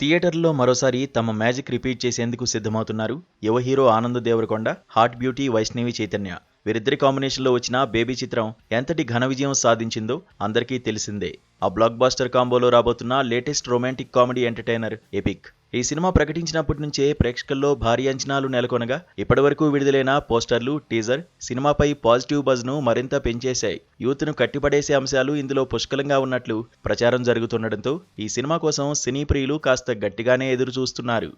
థియేటర్లో మరోసారి తమ మ్యాజిక్ రిపీట్ చేసేందుకు సిద్ధమవుతున్నారు యువ hero Anand Deverakonda, hot beauty Vaishnavi Chaitanya. వీరిద్దరి కాంబినేషన్లో వచ్చిన బేబీ చిత్రం ఎంతటి ఘన విజయం సాధించిందో అందరికీ తెలిసిందే. ఆ బ్లాక్ బాస్టర్ కాంబోలో రాబోతున్న latest romantic comedy entertainer epic. ఈ సినిమా ప్రకటించినప్పటి నుంచే ప్రేక్షకుల్లో భారీ అంచనాలు నెలకొనగా ఇప్పటివరకు విడుదలైన పోస్టర్లు, టీజర్ సినిమాపై పాజిటివ్ బజ్ను మరింత పెంచేశాయి. యూత్ను కట్టిపడేసే అంశాలు ఇందులో పుష్కలంగా ఉన్నట్లు ప్రచారం జరుగుతుండటంతో ఈ సినిమా కోసం సినీ ప్రియులు కాస్త గట్టిగానే ఎదురు చూస్తున్నారు.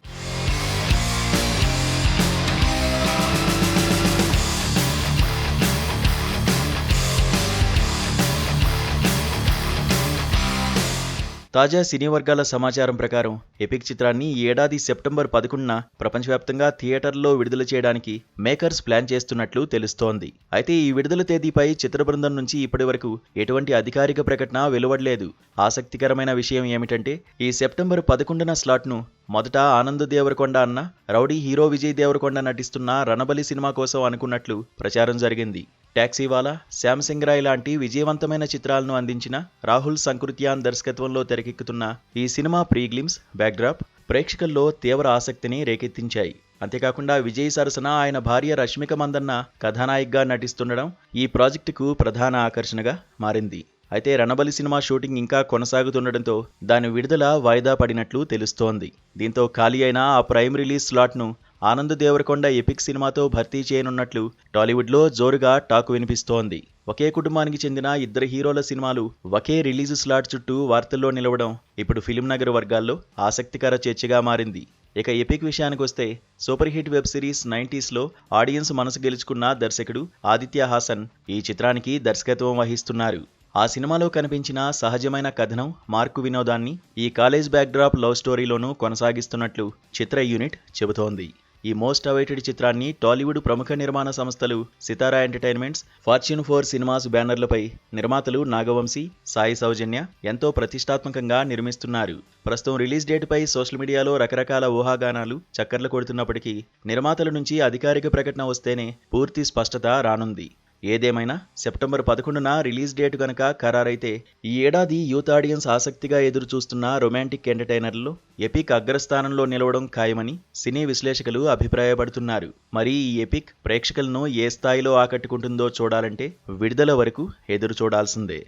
తాజా సినీ వర్గాల సమాచారం ప్రకారం ఎపిక్ చిత్రాన్ని ఈ ఏడాది సెప్టెంబర్ 11న ప్రపంచవ్యాప్తంగా థియేటర్లో విడుదల చేయడానికి మేకర్స్ ప్లాన్ చేస్తున్నట్లు తెలుస్తోంది. అయితే ఈ విడుదల తేదీపై చిత్ర బృందం నుంచి ఇప్పటివరకు ఎటువంటి అధికారిక ప్రకటన వెలువడలేదు. ఆసక్తికరమైన విషయం ఏమిటంటే ఈ సెప్టెంబర్ 11న స్లాట్ను మొదట ఆనంద్ దేవరకొండ అన్న రౌడీ హీరో విజయ్ దేవరకొండ నటిస్తున్న రణబలి సినిమా కోసం అనుకున్నట్లు ప్రచారం జరిగింది. టాక్సీవాలా, శ్యామ్ సింగ్ రాయ్ లాంటి విజయవంతమైన చిత్రాలను అందించిన రాహుల్ సంకృత్యాన్ దర్శకత్వంలో తెరకెక్కుతున్న ఈ సినిమా ప్రీగ్లిమ్స్, బ్యాక్డ్రాప్ ప్రేక్షకుల్లో తీవ్ర ఆసక్తిని రేకెత్తించాయి. అంతేకాకుండా విజయ్ సరసన ఆయన భార్య రష్మిక మందన్న కథానాయికగా నటిస్తుండడం ఈ ప్రాజెక్టుకు ప్రధాన ఆకర్షణగా మారింది. అయితే రణబలి సినిమా షూటింగ్ ఇంకా కొనసాగుతుండటంతో దాని విడుదల వాయిదా పడినట్లు తెలుస్తోంది. దీంతో ఖాళీ అయిన ఆ ప్రైమ్ రిలీజ్ స్లాట్ను ఆనంద్ దేవరకొండ ఎపిక్ సినిమాతో భర్తీ చేయనున్నట్లు టాలీవుడ్లో జోరుగా టాక్ వినిపిస్తోంది. ఒకే కుటుంబానికి చెందిన ఇద్దరు హీరోల సినిమాలు ఒకే రిలీజ్ స్లాట్ చుట్టూ వార్తల్లో నిలవడం ఇప్పుడు ఫిలిం నగర్ వర్గాల్లో ఆసక్తికర చర్చగా మారింది. ఇక ఎపిక్ విషయానికొస్తే సూపర్ హిట్ వెబ్ సిరీస్ 90sలో ఆడియన్స్ మనసు గెలుచుకున్న దర్శకుడు ఆదిత్య హాసన్ ఈ చిత్రానికి దర్శకత్వం వహిస్తున్నారు. ఆ సినిమాలో కనిపించిన సహజమైన కథనం, మార్కు వినోదాన్ని ఈ కాలేజ్ బ్యాక్డ్రాప్ లవ్ స్టోరీలోనూ కొనసాగిస్తున్నట్లు చిత్ర యూనిట్ చెబుతోంది. ఈ మోస్ట్ అవైటెడ్ చిత్రాన్ని టాలీవుడ్ ప్రముఖ నిర్మాణ సంస్థలు సితారా ఎంటర్టైన్మెంట్స్, ఫార్చ్యూన్ 4 సినిమాస్ బ్యానర్లపై నిర్మాతలు నాగవంశీ, సాయి సౌజన్య ఎంతో ప్రతిష్టాత్మకంగా నిర్మిస్తున్నారు. ప్రస్తుతం రిలీజ్ డేట్పై సోషల్ మీడియాలో రకరకాల ఊహాగానాలు చక్కర్లు కొడుతున్నప్పటికీ నిర్మాతల నుంచి అధికారిక ప్రకటన వస్తేనే పూర్తి స్పష్టత రానుంది. ఏదేమైనా సెప్టెంబర్ 11న రిలీజ్ డేట్ గనక ఖరారైతే ఈ ఏడాది యూత్ ఆడియన్స్ ఆసక్తిగా ఎదురుచూస్తున్న రొమాంటిక్ ఎంటర్టైనర్లో ఎపిక్ అగ్రస్థానంలో నిలవడం ఖాయమని సినీ విశ్లేషకులు అభిప్రాయపడుతున్నారు. మరి ఈ ఎపిక్ ప్రేక్షకులను ఏ స్థాయిలో ఆకట్టుకుంటుందో చూడాలంటే విడుదల వరకు ఎదురు చూడాల్సిందే.